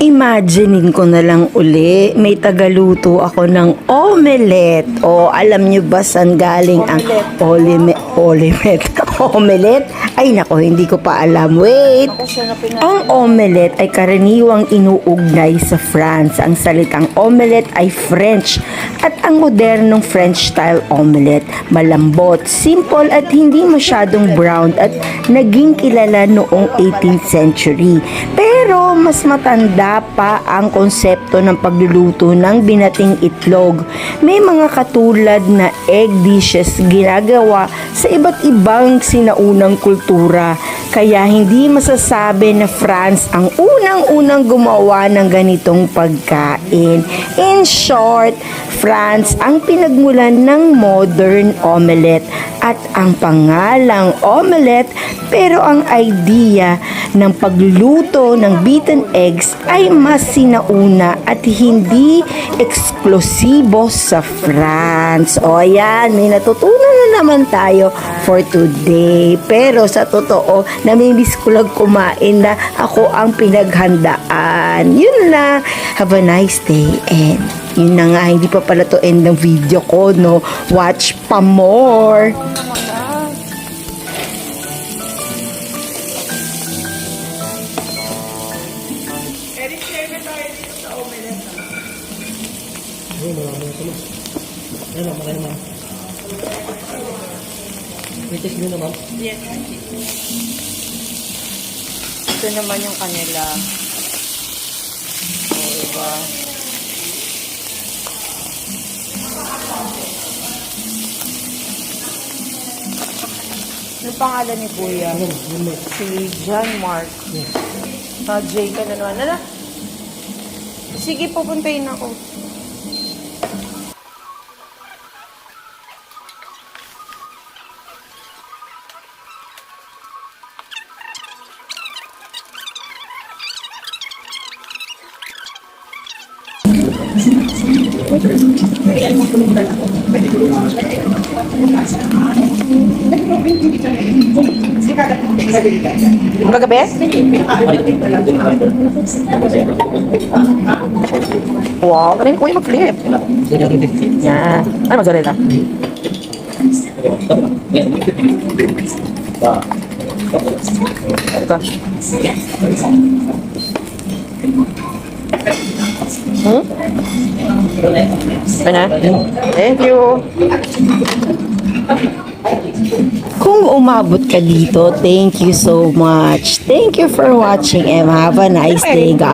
Imaginein ko na lang uli, may tagaluto ako ng omelette. O, alam nyo ba saan galing ang omelette? Ay nako, hindi ko pa alam. Wait! Ang omelette ay karaniwang inuugnay sa France. Ang salitang omelette ay French at ang modernong French-style omelette. Malambot, simple at hindi masyadong brown at naging kilala noong 18th century. Pero mas matanda pa ang konsepto ng pagluluto ng binating itlog. May mga katulad na egg dishes ginagawa sa iba't ibang sinaunang kultura. Kaya hindi masasabi na France ang unang-unang gumawa ng ganitong pagkain. In short, France ang pinagmulan ng modern omelette at ang pangalang omelette, pero ang idea ng pagluto ng beaten eggs ay mas sinauna at hindi eksklusibo sa France. O yan, may natutunan na naman tayo for today. Pero sa totoo, namimiss ko lang kumain na ako ang pinaghandaan. Yun lang. Have a nice day and yun na nga, hindi pa pala to end ng video ko, no? Watch pa more! Share na tayo dito sa omelette. Ayun, marami na ito. Ayun, marami na. British din naman. Yes. Ito naman yung kanila. O, diba? Ano pangalan ni Kuya? Si John Mark. Jay ka na naman. Ano? Sige, pupuntayin ako. Kagabi? Wow, ano yung kuya mag-flip? Yan. Ano mozzarella? Ito. Ano? Thank you. Kung umabot ka dito, thank you so much. Thank you for watching and have a nice day, guys.